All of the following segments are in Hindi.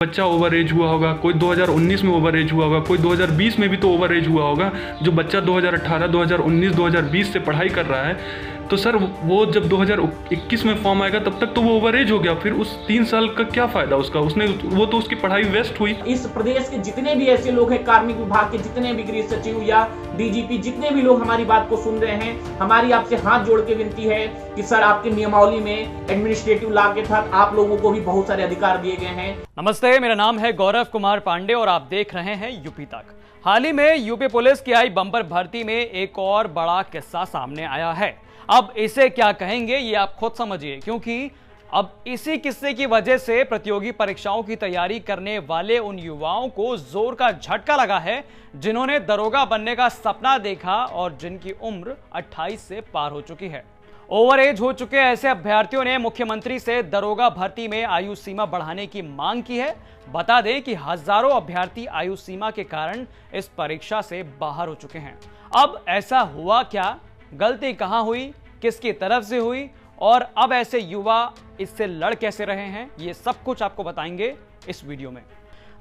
बच्चा ओवर एज हुआ होगा, कोई 2019 में ओवर एज हुआ होगा, कोई 2020 में भी तो ओवर एज हुआ होगा। जो बच्चा 2018, 2019, 2020 से पढ़ाई कर रहा है, तो सर वो जब 2021 में फॉर्म आएगा तब तक तो वो ओवर एज हो गया, फिर उस 3 साल का क्या फ़ायदा उसका, वो तो उसकी पढ़ाई वेस्ट हुई। इस प्रदेश के जितने भी ऐसे लोग हैं, कार्मिक विभाग के जितने भी गृह सचिव या डीजीपी, जितने भी लोग हमारी बात को सुन रहे हैं, हमारी आपसे हाथ जोड़ के विनती है कि सर आपके नियमावली में एडमिनिस्ट्रेटिव लॉ के तहत आप लोगों को भी बहुत सारे अधिकार दिए गए हैं। नमस्ते, मेरा नाम है गौरव कुमार पांडे और आप देख रहे हैं यूपी तक। हाल ही में यूपी पुलिस की आई बम्पर भर्ती में एक और बड़ा किस्सा सामने आया है। अब इसे क्या कहेंगे ये आप खुद समझिए, क्योंकि अब इसी किस्से की वजह से प्रतियोगी परीक्षाओं की तैयारी करने वाले उन युवाओं को जोर का झटका लगा है जिन्होंने दरोगा बनने का सपना देखा और जिनकी उम्र 28 से पार हो चुकी है। ओवर एज हो चुके ऐसे अभ्यर्थियों ने मुख्यमंत्री से दरोगा भर्ती में आयु सीमा बढ़ाने की मांग की है। बता दें कि हजारों अभ्यर्थी आयु सीमा के कारण इस परीक्षा से बाहर हो चुके हैं। अब ऐसा हुआ क्या, गलती कहां हुई, किसकी तरफ से हुई और अब ऐसे युवा इससे लड़ कैसे रहे हैं, ये सब कुछ आपको बताएंगे इस वीडियो में।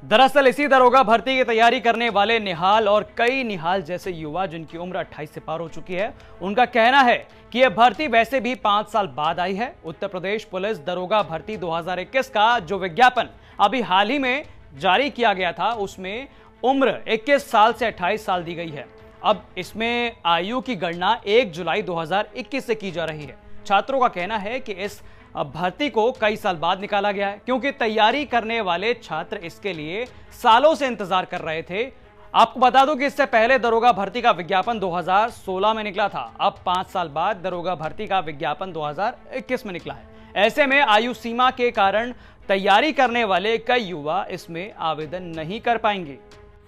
दरअसल इसी दरोगा भर्ती की तैयारी करने वाले निहाल और कई निहाल जैसे युवा जिनकी उम्र 28 से पार हो चुकी है, उनका कहना है कि यह भर्ती वैसे भी 5 साल बाद आई है। उत्तर प्रदेश पुलिस दरोगा भर्ती 2021 का जो विज्ञापन अभी हाल ही में जारी किया गया था, उसमें उम्र 21 साल से 28 साल दी गई है। अब इसमें आयु की गणना 1 जुलाई 2021 से की जा रही है। छात्रों का कहना है कि इस भर्ती को कई साल बाद निकाला गया है, क्योंकि तैयारी करने वाले छात्र इसके लिए सालों से इंतजार कर रहे थे। आपको बता दूं कि इससे पहले दरोगा भर्ती का विज्ञापन 2016 में निकला था। अब 5 साल बाद दरोगा भर्ती का विज्ञापन 2021 में निकला है। ऐसे में आयु सीमा के कारण तैयारी करने वाले कई युवा इसमें आवेदन नहीं कर पाएंगे।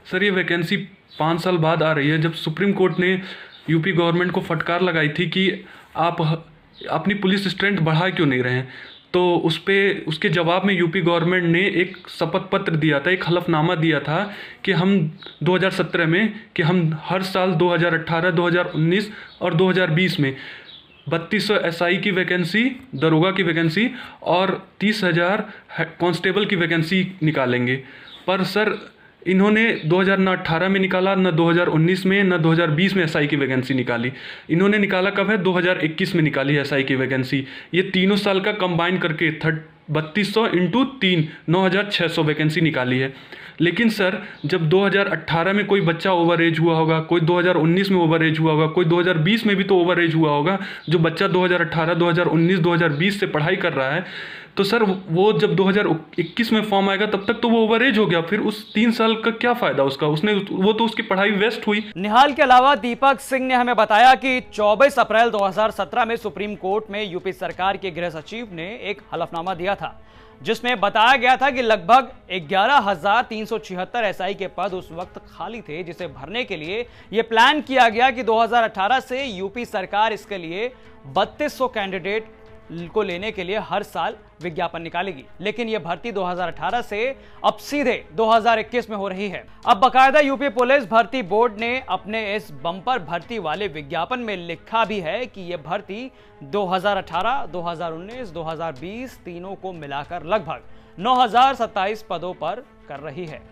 सर ये वैकेंसी 5 साल बाद आ रही है, जब सुप्रीम कोर्ट ने यूपी गवर्नमेंट को फटकार लगाई थी कि आप अपनी पुलिस स्ट्रेंथ बढ़ा क्यों नहीं रहे हैं, तो उसके जवाब में यूपी गवर्नमेंट ने एक शपथ पत्र दिया था, एक हलफनामा दिया था कि हम 2017 में कि हम हर साल 2018, 2019 और 2020 में 3200 एसआई की वैकेंसी, दरोगा की वैकेंसी और 30,000 कांस्टेबल की वैकेंसी निकालेंगे। पर सर इन्होंने 2018 में निकाला, न 2019 में, न 2020 में एसआई की वैकेंसी निकाली। इन्होंने निकाला कब है, 2021 में निकाली एसआई की वैकेंसी। ये तीनों साल का कंबाइन करके 3200 इंटू 3 9600 वैकेंसी निकाली है। लेकिन सर जब 2018 में कोई बच्चा ओवर एज हुआ होगा, कोई 2019 में ओवर एज हुआ होगा, कोई 2020 में भी तो ओवर एज हुआ होगा, जो बच्चा 2018, 2019, 2020 से पढ़ाई कर रहा है, तो सर वो जब 2021 में फॉर्म आएगा तब तक तो वो ओवर एज हो गया, फिर उस 3 साल का क्या फ़ायदा उसका, वो तो उसकी पढ़ाई वेस्ट हुई। निहाल के अलावा दीपक सिंह ने हमें बताया कि 24 अप्रैल 2017 में सुप्रीम कोर्ट में यूपी सरकार के गृह सचिव ने एक हलफनामा दिया था, जिसमें बताया गया था कि लगभग 11,376 एसआई के पद उस वक्त खाली थे, जिसे भरने के लिए यह प्लान किया गया कि 2018 से यूपी सरकार इसके लिए 3200 कैंडिडेट को लेने के लिए हर साल विज्ञापन निकालेगी। लेकिन यह भर्ती 2018 से अब सीधे 2021 में हो रही है। अब बकायदा यूपी पुलिस भर्ती बोर्ड ने अपने इस बम्पर भर्ती वाले विज्ञापन में लिखा भी है कि यह भर्ती 2018, 2019, 2020 तीनों को मिलाकर लगभग 9027 पदों पर कर रही है।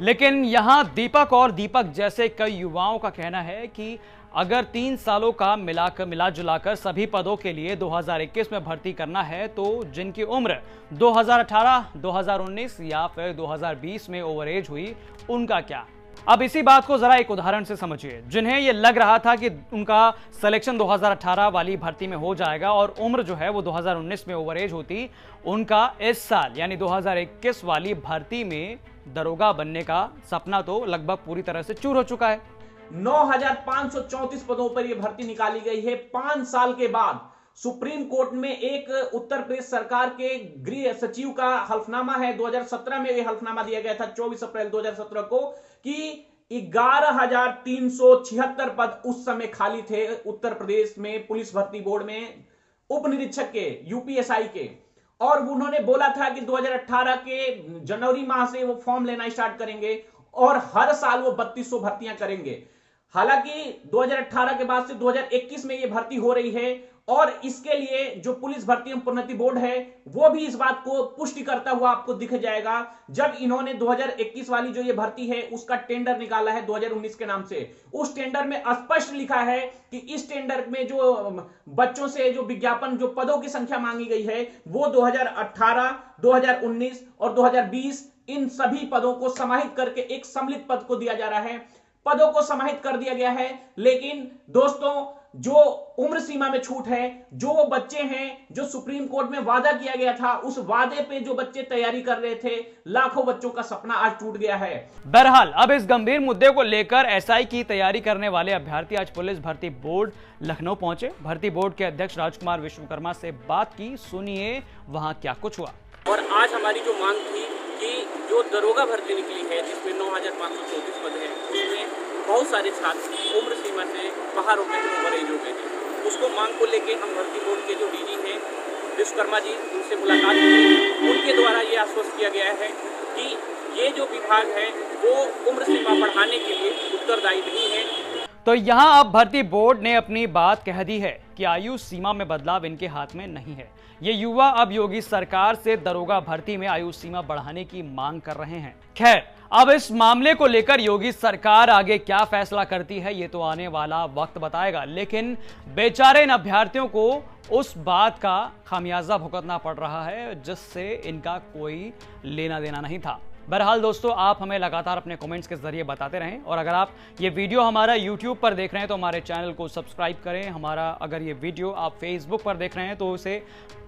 लेकिन यहां दीपक और दीपक जैसे कई युवाओं का कहना है कि अगर 3 सालों का मिला जुलाकर सभी पदों के लिए 2021 में भर्ती करना है, तो जिनकी उम्र 2018, 2019 या फिर 2020 में ओवर एज हुई, उनका क्या। अब इसी बात को जरा एक उदाहरण से समझिए। जिन्हें यह लग रहा था कि उनका सिलेक्शन 2018 वाली भर्ती में हो जाएगा और उम्र जो है वो 2019 में ओवर एज होती, उनका इस साल यानी 2021 वाली भर्ती में दरोगा बनने का सपना तो लगभग पूरी तरह से चूर हो चुका है। 9,534 पदों पर यह भर्ती निकाली गई है। 5 साल के बाद सुप्रीम कोर्ट में एक उत्तर प्रदेश सरकार के गृह सचिव का हल्फनामा है। 2017 में यह हल्फनामा दिया गया था 24 अप्रैल 2017 को कि 11,376 पद उस समय खाली थे उत्तर प्रदेश में पुलिस भर्ती बोर्ड में उप निरीक्षक के, यूपीएसआई के। और उन्होंने बोला था कि 2018 के जनवरी माह से वो फॉर्म लेना स्टार्ट करेंगे और हर साल वो 3200 भर्तियां करेंगे। हालांकि 2018 के बाद से 2021 में ये भर्ती हो रही है और इसके लिए जो पुलिस भर्ती एवं प्रोन्नति बोर्ड है वो भी इस बात को पुष्टि करता हुआ आपको दिख जाएगा जब इन्होंने 2021 वाली जो ये भर्ती है उसका टेंडर निकाला है 2019 के नाम से। उस टेंडर में स्पष्ट लिखा है कि इस टेंडर में जो बच्चों से जो विज्ञापन जो पदों की संख्या मांगी गई है वो 2018, 2019 और 2020 इन सभी पदों को समाहित करके एक सम्मिलित पद को दिया जा रहा है। पदों को समाहित कर दिया गया है, लेकिन दोस्तों जो उम्र सीमा में छूट है, जो वो बच्चे हैं जो सुप्रीम कोर्ट में वादा किया गया था, उस वादे पे जो बच्चे तैयारी कर रहे थे, लाखों बच्चों का सपना आज टूट गया है। बहरहाल अब इस गंभीर मुद्दे को लेकर एसआई की तैयारी करने वाले अभ्यर्थी आज पुलिस भर्ती बोर्ड लखनऊ पहुंचे। भर्ती बोर्ड के अध्यक्ष राजकुमार विश्वकर्मा से बात की, सुनिए वहां क्या कुछ हुआ। और आज हमारी जो मांग थी कि जो दरोगा भर्ती निकली है जिसमें 9,534 पद है, उसमें बहुत सारे छात्र उम्र सीमा से बाहर हो गए थे, ओवर एज हो गए थे। उसको मांग को लेके हम भर्ती बोर्ड के जो डीजी हैं विश्वकर्मा जी, उनसे मुलाकात की। उनके द्वारा ये आश्वस्त किया गया है कि ये जो विभाग है वो उम्र सीमा बढ़ाने के लिए उत्तरदायी नहीं है। तो यहां अब भर्ती बोर्ड ने अपनी बात कह दी है कि आयु सीमा में बदलाव इनके हाथ में नहीं है। ये युवा अब योगी सरकार से दरोगा भर्ती में आयु सीमा बढ़ाने की मांग कर रहे हैं। खैर, अब इस मामले को लेकर योगी सरकार आगे क्या फैसला करती है ये तो आने वाला वक्त बताएगा, लेकिन बेचारे इन अभ्यर्थियों को उस बात का खामियाजा भुगतना पड़ रहा है जिससे इनका कोई लेना देना नहीं था। बहरहाल दोस्तों, आप हमें लगातार अपने कमेंट्स के जरिए बताते रहें और अगर आप ये वीडियो हमारा YouTube पर देख रहे हैं तो हमारे चैनल को सब्सक्राइब करें। हमारा अगर ये वीडियो आप Facebook पर देख रहे हैं तो उसे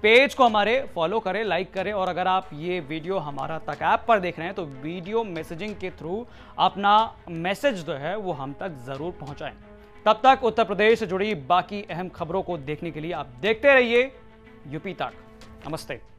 पेज को हमारे फॉलो करें, लाइक करें और अगर आप ये वीडियो हमारा तक ऐप पर देख रहे हैं तो वीडियो मैसेजिंग के थ्रू अपना मैसेज जो है वो हम तक जरूर पहुंचाएं। तब तक उत्तर प्रदेश से जुड़ी बाकी अहम खबरों को देखने के लिए आप देखते रहिए यूपी तक। नमस्ते।